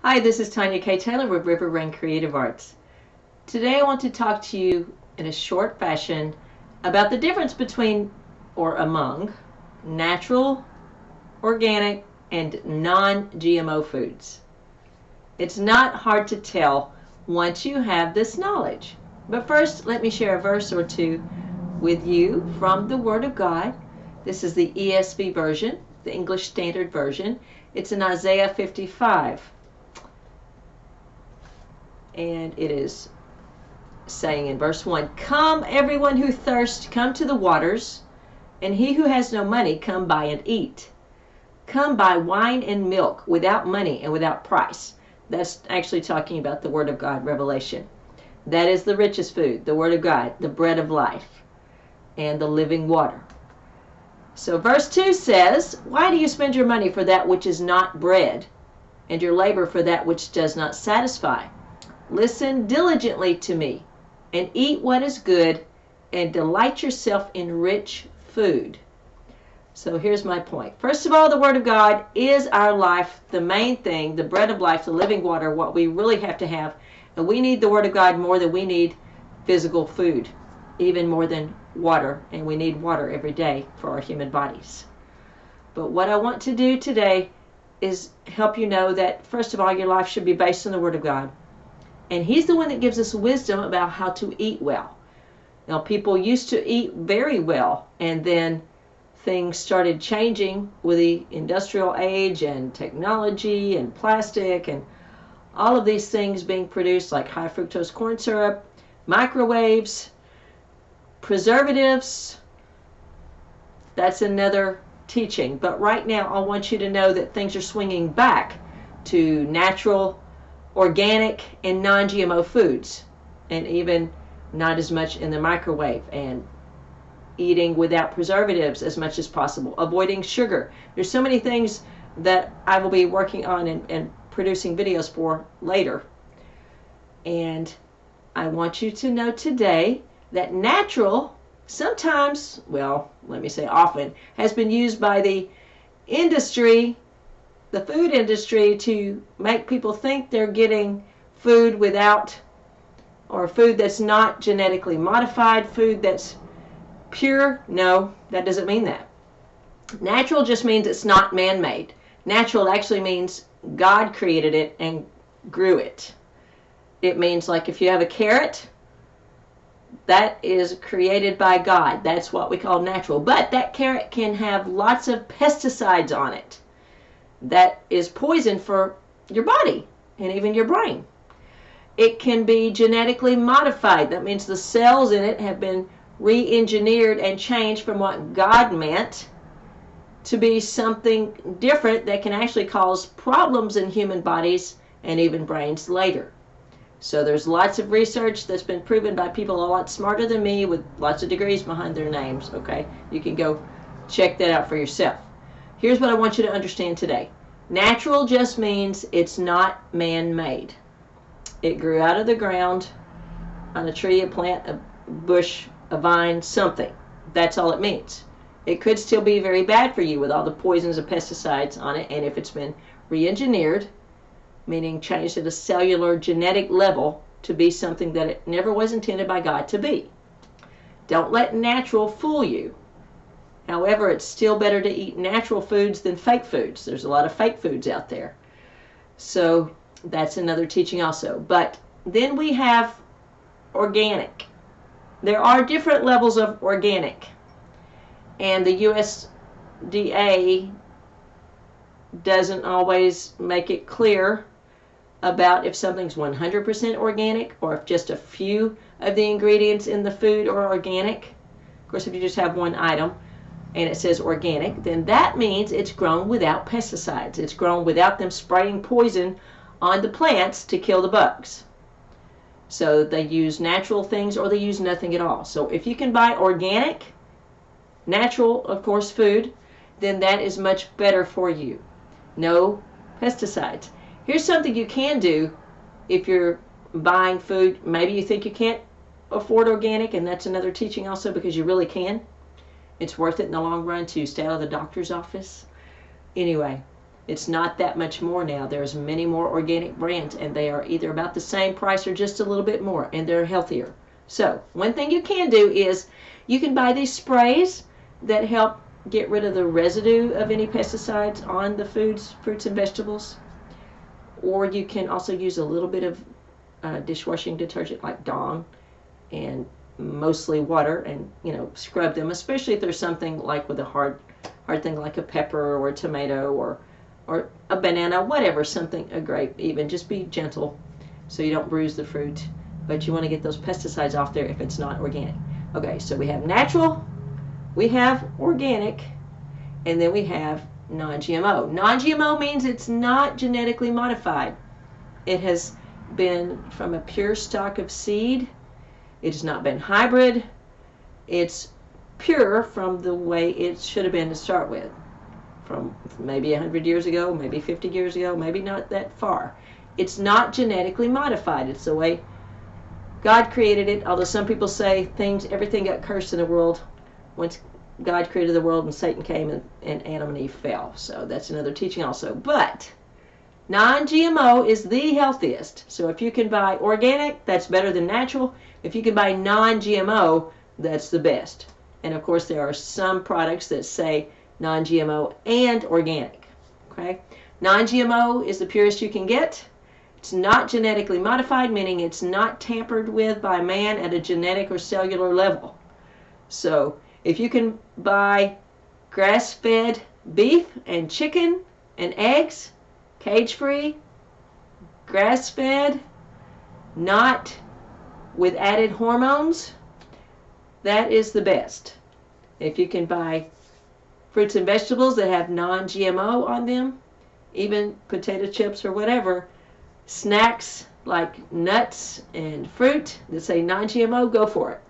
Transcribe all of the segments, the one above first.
Hi, this is Tonja K. Taylor with River Rain Creative Arts. Today I want to talk to you in a short fashion about the difference between or among natural, organic, and non-GMO foods. It's not hard to tell once you have this knowledge. But first, let me share a verse or two with you from the Word of God. This is the ESV version, the English Standard Version. It's in Isaiah 55. And it is saying in verse 1, "Come, everyone who thirsts, come to the waters, and he who has no money, come buy and eat. Come buy wine and milk without money and without price." That's actually talking about the Word of God, Revelation. That is the richest food, the Word of God, the bread of life, and the living water. So verse 2 says, "Why do you spend your money for that which is not bread, and your labor for that which does not satisfy? Listen diligently to me, and eat what is good, and delight yourself in rich food." So here's my point. First of all, the Word of God is our life, the main thing, the bread of life, the living water, what we really have to have. And we need the Word of God more than we need physical food, even more than water. And we need water every day for our human bodies. But what I want to do today is help you know that, first of all, your life should be based on the Word of God. And He's the one that gives us wisdom about how to eat well. Now, people used to eat very well, and then things started changing with the industrial age and technology and plastic and all of these things being produced, like high fructose corn syrup, microwaves, preservatives. That's another teaching. But right now, I want you to know that things are swinging back to natural, organic, and non-GMO foods, and even not as much in the microwave, and eating without preservatives as much as possible, avoiding sugar. There's so many things that I will be working on and producing videos for later. And I want you to know today that natural sometimes, well, let me say often, has been used by the industry, the food industry, to make people think they're getting food without, or food that's not genetically modified, food that's pure. No, that doesn't mean that. Natural just means it's not man-made. Natural actually means God created it and grew it. It means, like, if you have a carrot, that is created by God. That's what we call natural. But that carrot can have lots of pesticides on it. That is poison for your body and even your brain. It can be genetically modified. That means the cells in it have been re-engineered and changed from what God meant to be something different that can actually cause problems in human bodies and even brains later. So there's lots of research that's been proven by people a lot smarter than me with lots of degrees behind their names. Okay, you can go check that out for yourself. Here's what I want you to understand today. Natural just means it's not man-made. It grew out of the ground, on a tree, a plant, a bush, a vine, something. That's all it means. It could still be very bad for you with all the poisons and pesticides on it, and if it's been re-engineered, meaning changed at a cellular genetic level to be something that it never was intended by God to be. Don't let natural fool you. However, it's still better to eat natural foods than fake foods. There's a lot of fake foods out there. So that's another teaching also. But then we have organic. There are different levels of organic. And the USDA doesn't always make it clear about if something's 100% organic or if just a few of the ingredients in the food are organic. Of course, if you just have one item and it says organic, then that means it's grown without pesticides. It's grown without them spraying poison on the plants to kill the bugs. So they use natural things or they use nothing at all. So if you can buy organic, natural, of course, food, then that is much better for you. No pesticides. Here's something you can do if you're buying food. Maybe you think you can't afford organic, and that's another teaching also, because you really can. It's worth it in the long run to stay out of the doctor's office. Anyway, It's not that much more now. There's many more organic brands, and they are either about the same price or just a little bit more, and they're healthier. So one thing you can do is you can buy these sprays that help get rid of the residue of any pesticides on the foods, fruits and vegetables. Or you can also use a little bit of dishwashing detergent like Dawn, and mostly water, and scrub them, especially if there's something like with a hard thing like a pepper or a tomato or a banana, whatever, a grape even. Just be gentle so you don't bruise the fruit, but you want to get those pesticides off there if it's not organic. Okay, so we have natural, we have organic, and then we have non-GMO. Non-GMO means it's not genetically modified. It has been from a pure stock of seed. It has not been hybrid. It's pure from the way it should have been to start with. From maybe 100 years ago, maybe 50 years ago, maybe not that far. It's not genetically modified. It's the way God created it, although some people say everything got cursed in the world once God created the world and Satan came and Adam and Eve fell. So that's another teaching also. But non-GMO is the healthiest. So if you can buy organic, that's better than natural. If you can buy non-GMO, that's the best. And of course there are some products that say non-GMO and organic. Okay? Non-GMO is the purest you can get. It's not genetically modified, meaning it's not tampered with by man at a genetic or cellular level. So if you can buy grass-fed beef and chicken and eggs, cage-free, grass-fed, not with added hormones, that is the best. If you can buy fruits and vegetables that have non-GMO on them, even potato chips or whatever, snacks like nuts and fruit that say non-GMO, go for it.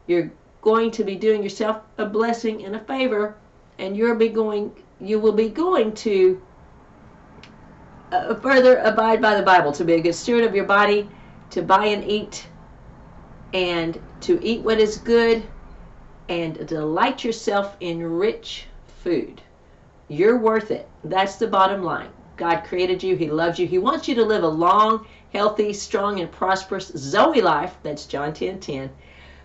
You're going to be doing yourself a blessing and a favor, and you will be going to further abide by the Bible, to be a good steward of your body, to buy and eat, and to eat what is good, and delight yourself in rich food. You're worth it. That's the bottom line. God created you. He loves you. He wants you to live a long, healthy, strong, and prosperous Zoe life. That's John 10:10.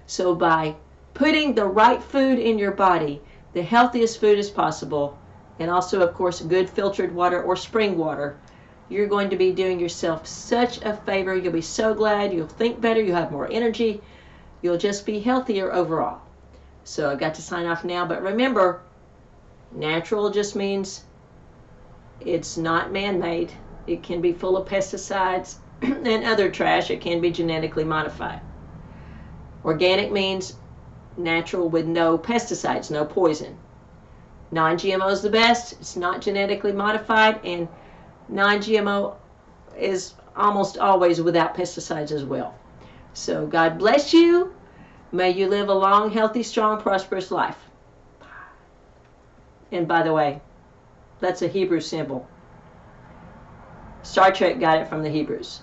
So by putting the right food in your body, the healthiest food as possible, and also, of course, good filtered water or spring water, you're going to be doing yourself such a favor. You'll be so glad. You'll think better. You'll have more energy. You'll just be healthier overall. So I've got to sign off now. But remember, natural just means it's not man-made. It can be full of pesticides and other trash. It can be genetically modified. Organic means natural with no pesticides, no poison. Non-GMO is the best. It's not genetically modified, and non-GMO is almost always without pesticides as well. So God bless you. May you live a long, healthy, strong, prosperous life. And by the way, that's a Hebrew symbol. Star Trek got it from the Hebrews.